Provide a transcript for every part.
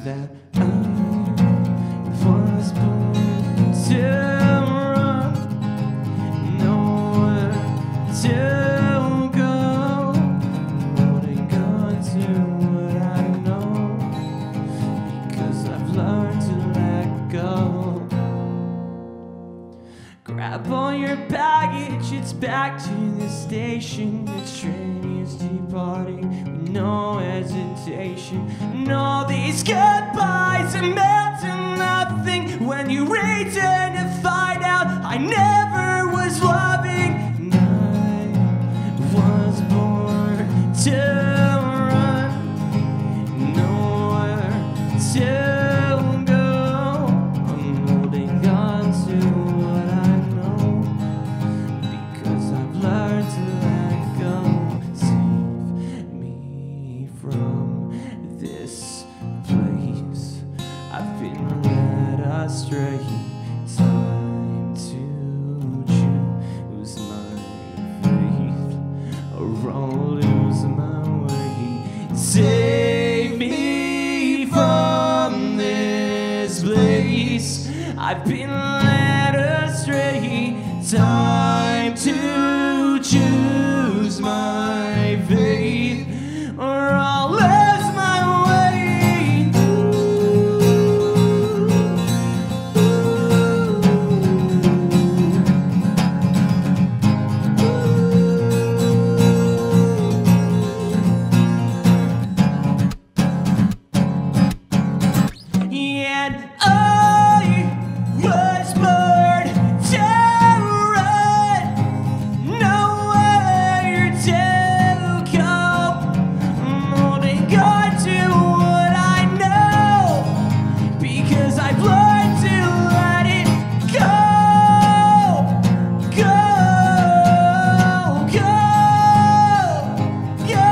that I was born to run, nowhere to go, holding on to what I know, because I've learned to let go. Grab all your baggage, it's back to the station. The train is departing with no hesitation. And all these goodbyes amount to nothing when you return to find out I never was loving. And I was born to run, nowhere to go. I'm holding on to what I know, because I've learned to let go. Save me from this place. I've been led astray. Time to choose my faith, or I'll lose my way. Save me from this place. I've been led astray. Time to choose my faith, or I'll lose my way. And I was born to run, nowhere to go. I'm holding on to what I know, because I've learned to let it go. Go, go, go.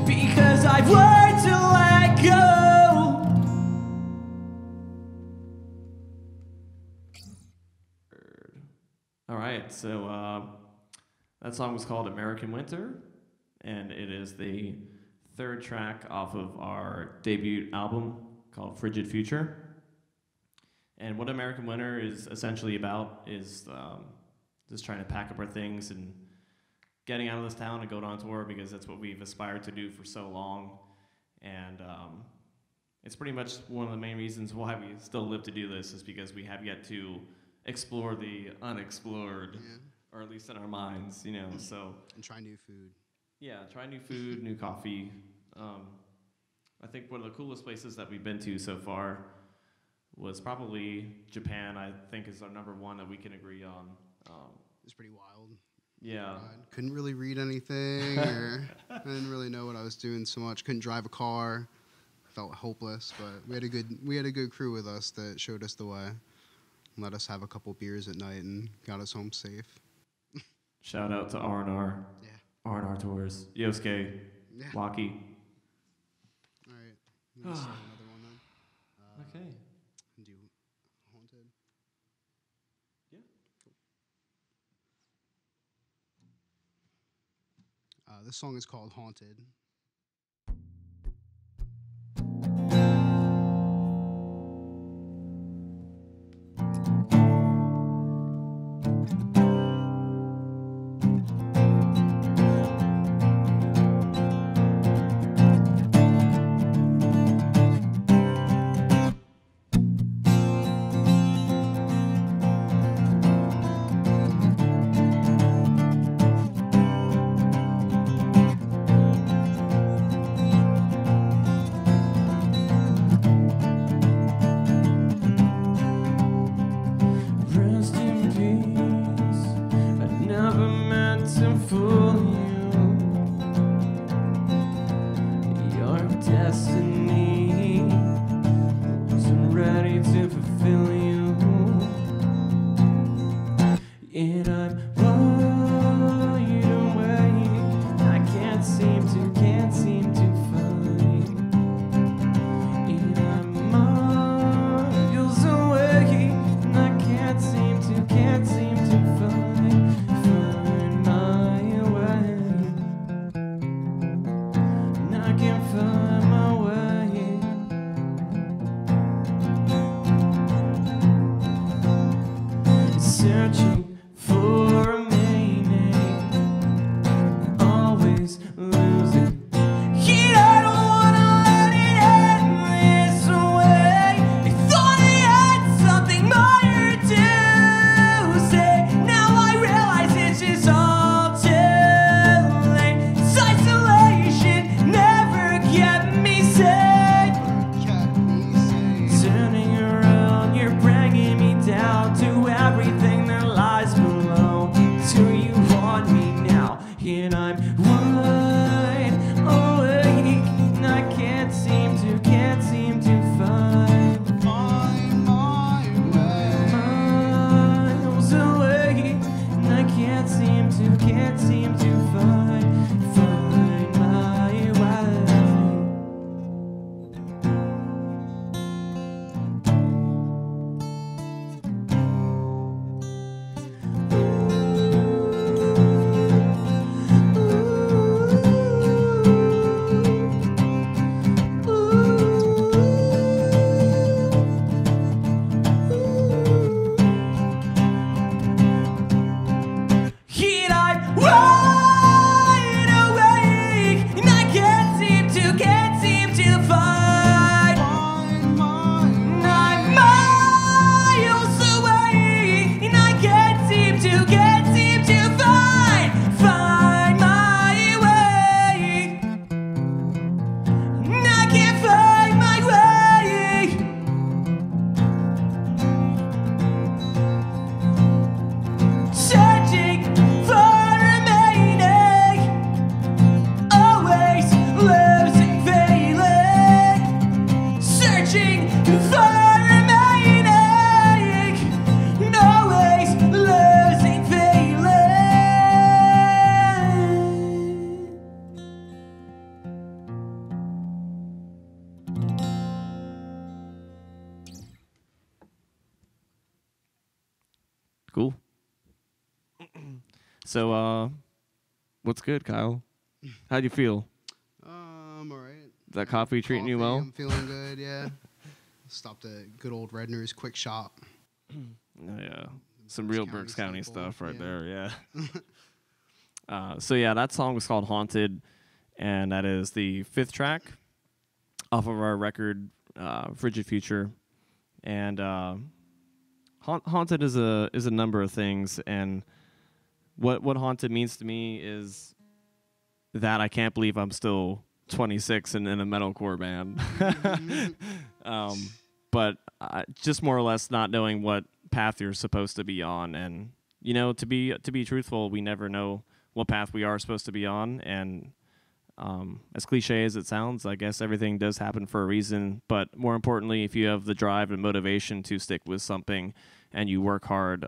Because I've learned to let go. All right, so that song was called American Winter, and it is the third track off of our debut album called Frigid Future. And what American Winter is essentially about is just trying to pack up our things and getting out of this town and going on tour, because that's what we've aspired to do for so long. And it's pretty much one of the main reasons why we still live to do this, is because we have yet to explore the unexplored, or at least in our minds, you know. So And try new food. yeah, try new food, new coffee. I think one of the coolest places that we've been to so far was probably Japan. I think is our number one that we can agree on. It's pretty wild. Yeah. Couldn't really read anything, or I didn't really know what I was doing so much. Couldn't drive a car. Felt hopeless, but we had a good crew with us that showed us the way. Let us have a couple beers at night and got us home safe. Shout out to R&R. Yeah. R&R Tours. Yosuke. Yeah. Waki. All right. I'm gonna start another one then. Okay. And do Haunted. Yeah. Cool. This song is called Haunted. Rest in peace. I never meant to fool you. Your destiny wasn't ready to fulfill you. And I'm wide awake. I can't seem to find. And I'm miles away. And I can't seem to find my searching for a meaning, always losing. Yet I don't wanna let it end this way. I thought I had something more to say. Now I realize it's just all too late. This isolation never kept me safe. Turning around, you're bringing me down to everything that lies below. Do you want me now? And I'm wide awake, and I can't seem to find miles away, and I can't seem to find my way. Yet I'm wide awake, and I can't seem to find. I'm miles away, and I can't seem to find my way. And I can't find my way. Searching for remaining, always losing feeling. Searching for remaining, always losing feeling. Cool. So, what's good, Kyle? How'd you feel? I'm alright. Is that coffee treating you well? I'm feeling good, yeah. Stopped at good old Redner's Quick Shop. Oh, yeah. Some real Berks County staple, stuff right yeah. there, yeah. So, yeah, that song was called Haunted, and that is the 5th track off of our record, Frigid Future. And Haunted is a number of things, and what Haunted means to me is that I can't believe I'm still 26 and in a metalcore band. But just more or less not knowing what path you're supposed to be on, and to be truthful, we never know what path we are supposed to be on. And as cliche as it sounds, I guess everything does happen for a reason. But more importantly, if you have the drive and motivation to stick with something and you work hard,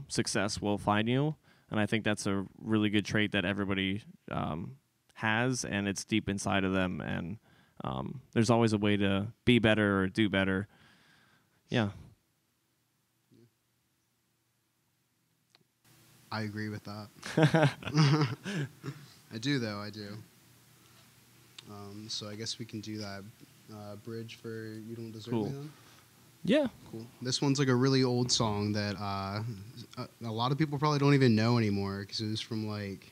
success will find you. And I think that's a really good trait that everybody has, and it's deep inside of them. And there's always a way to be better or do better. Yeah. I agree with that. I do, though. I do. So I guess we can do that bridge for You Don't Deserve Cool. Me then? Yeah. Cool. This one's like a really old song that a lot of people probably don't even know anymore because it was from like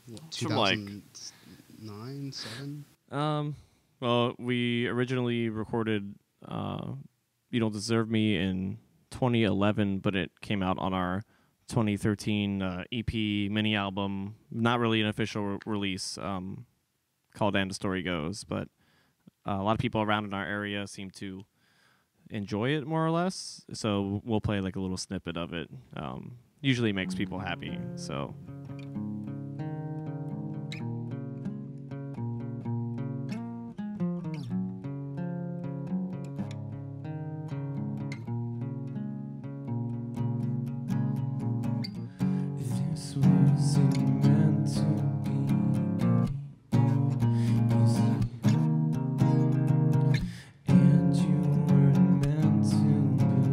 what, From, like, 2009, 7? Well, we originally recorded You Don't Deserve Me in 2011, but it came out on our 2013 EP mini album. Not really an official release, called And the Story Goes, but a lot of people around in our area seem to enjoy it more or less, so we'll play like a little snippet of it. Usually makes people happy, so... This wasn't meant to be easy, and you weren't meant to believe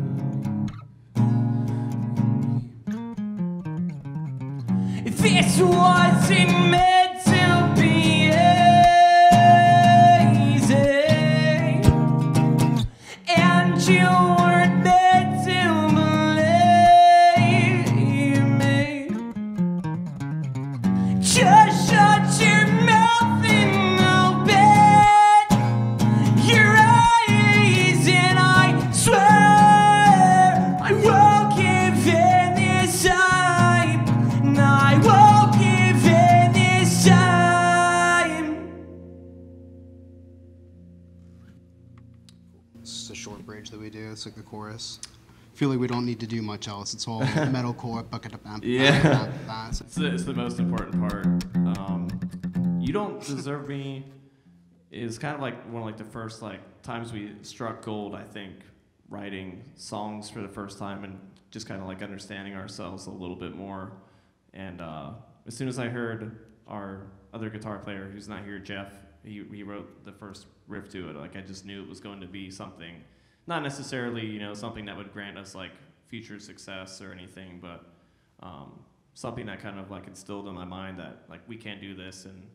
in me. This wasn't meant to be easy, and you weren't meant to believe we do. It's like the chorus. I feel like we don't need to do much else. It's all metalcore. Yeah. It's the most important part. You Don't Deserve Me is kind of like one of like the first like times we struck gold, I think, writing songs for the first time and just kind of like understanding ourselves a little bit more. And as soon as I heard our other guitar player, who's not here, Jeff, he wrote the first riff to it. Like I just knew it was going to be something, not necessarily something that would grant us like future success or anything, but something that kind of like instilled in my mind that like we can do this. And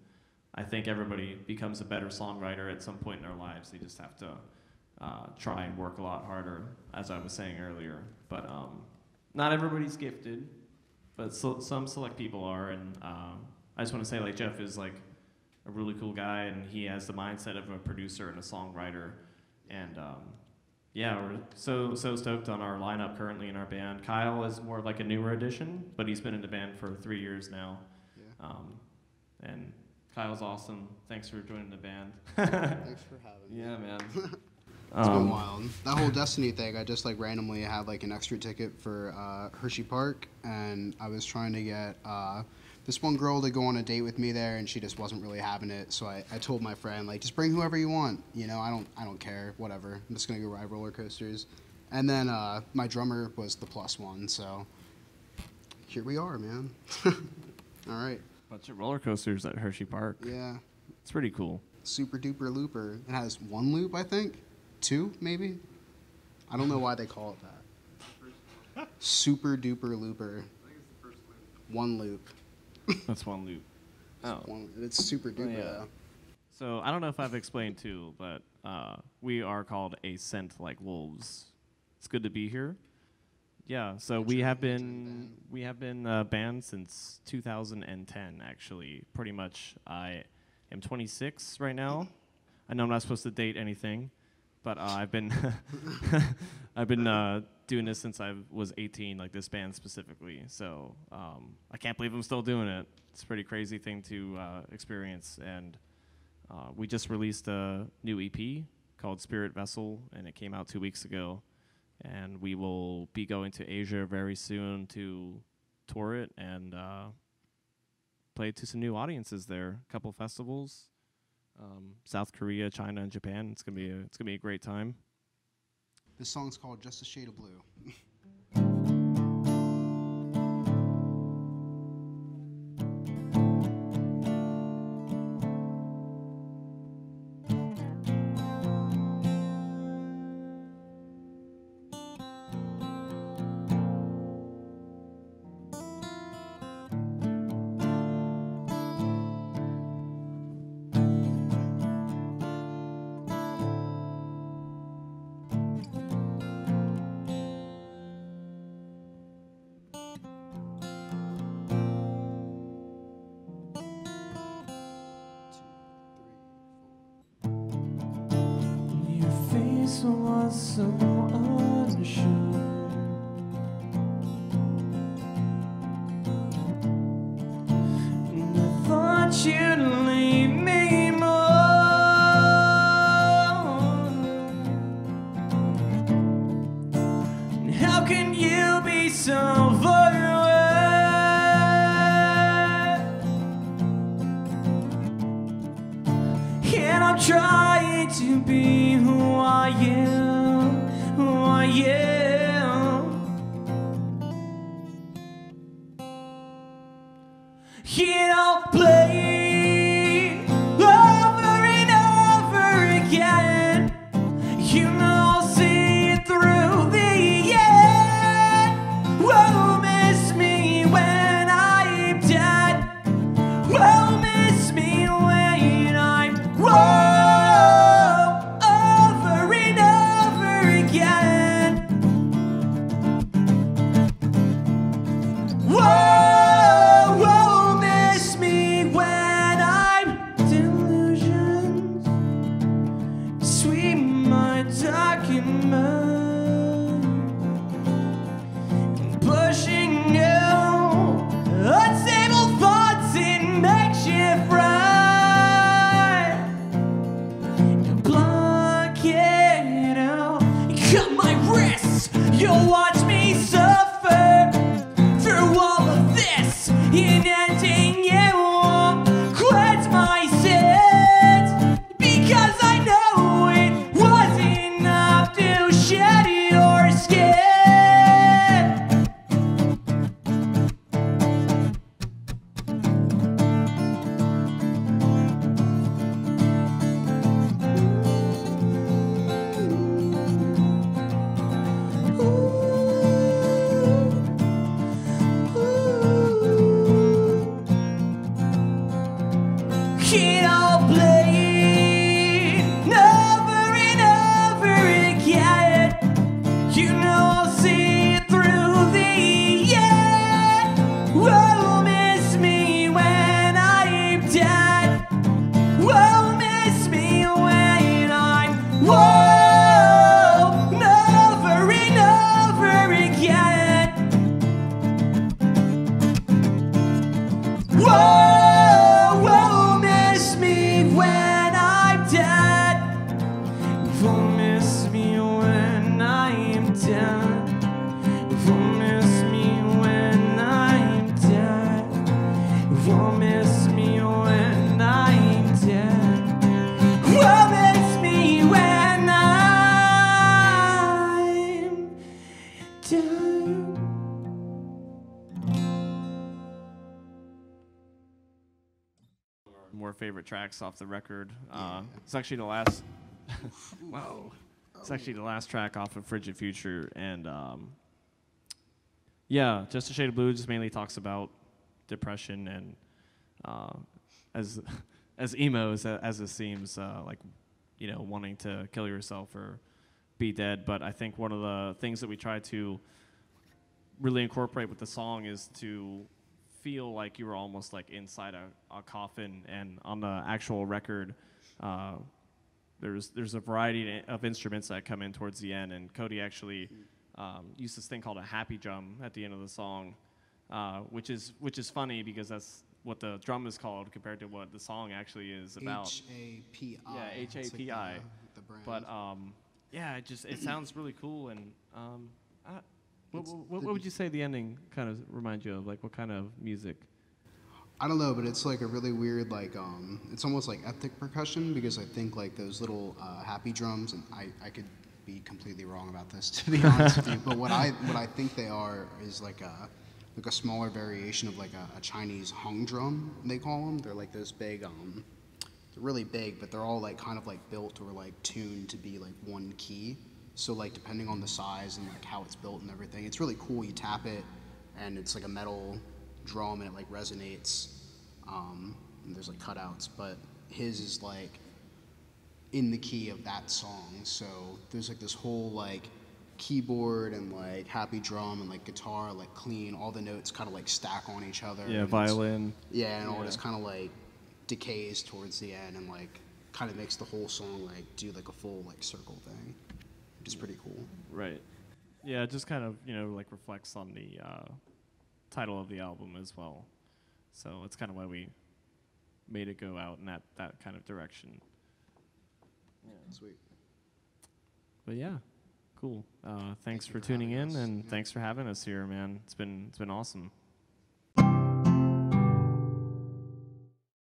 I think everybody becomes a better songwriter at some point in their lives. They just have to try and work a lot harder, as I was saying earlier. But not everybody's gifted, but some select people are. And I just want to say, like, Jeff is like a really cool guy, and he has the mindset of a producer and a songwriter. And yeah, we're so stoked on our lineup currently in our band. Kyle is more like a newer addition, but he's been in the band for 3 years now. Yeah. And Kyle's awesome. Thanks for joining the band. Thanks for having me. Yeah, man. It's been wild. That whole Destiny thing, I just like randomly had like an extra ticket for Hershey Park, and I was trying to get this one girl to go on a date with me there, and she just wasn't really having it. So I told my friend, like, just bring whoever you want. I don't care, whatever. I'm just gonna go ride roller coasters. And then my drummer was the plus one, so here we are, man. All right. Bunch of roller coasters at Hershey Park. Yeah. It's pretty cool. Super duper looper. It has one loop, I think. 2, maybe? I don't know why they call it that. Super duper looper. I think it's the first loop. 1 loop. That's 1 loop. Oh. It's super duper, though. So I don't know if I've explained too, but we are called A Scent Like Wolves. It's good to be here. Yeah, so we have been a band since 2010, actually. Pretty much. I am 26 right now. I know I'm not supposed to date anything, but I've been doing this since I was 18, like this band specifically. So I can't believe I'm still doing it. It's a pretty crazy thing to experience. And we just released a new EP called Spirit Vessel, and it came out 2 weeks ago. And we will be going to Asia very soon to tour it and play to some new audiences there. A couple festivals, South Korea, China, and Japan. It's gonna be a great time. This song's called Just a Shade of Blue. Was so unsure, and I thought you'd leave me more. And how can you be so far away? And I'm trying to be who I am, who I am. Play over and over again. I'll see it through the end. Won't miss me when I'm dead. Won't miss me when I'm over and over again. Whoa, won't miss me when Whoa, whoa, miss me when I'm dead. Whoa, miss me when I'm dead. Whoa, miss me when I'm dead. Whoa, miss me when I'm dead. Whoa, miss me when I'm dead. More favorite tracks off the record. It's actually the last. Whoa. It's actually the last track off of Frigid Future, and yeah, Just a Shade of Blue just mainly talks about depression and as emo as it seems, like, you know, wanting to kill yourself or be dead. But I think one of the things that we try to really incorporate with the song is to feel like you were almost like inside a coffin. And on the actual record, there's a variety of instruments that come in towards the end, and Cody actually used this thing called a happy drum at the end of the song, which is funny because that's what the drum is called compared to what the song actually is about. H-A-P-I. Yeah, H-A-P-I. Like the brand. But yeah, it sounds really cool. And what would you say the ending kind of reminds you of? Like, what kind of music? I don't know, but it's like a really weird, like, it's almost like ethnic percussion, because I think like those little happy drums, and I could be completely wrong about this, to be honest with you, but what I think they are is like a smaller variation of like a Chinese hung drum, they call them. They're like those big, they're really big, but they're all like kind of like built or like tuned to be like one key. So like depending on the size and like how it's built and everything, it's really cool. You tap it, and it's like a metal drum, and it like resonates, and there's like cutouts, but his is like in the key of that song. So there's like this whole like keyboard and like happy drum and like guitar, like clean, all the notes kind of like stack on each other. Yeah, violin. Yeah, and all this kind of like decays towards the end, and like kind of makes the whole song like do like a full like circle thing, which is pretty cool. Right. Yeah, it just kind of, you know, like reflects on the title of the album as well. So it's kind of why we made it go out in that kind of direction. Yeah, sweet. But yeah, cool. Thanks for tuning in, and thanks for having us here, man. It's been awesome.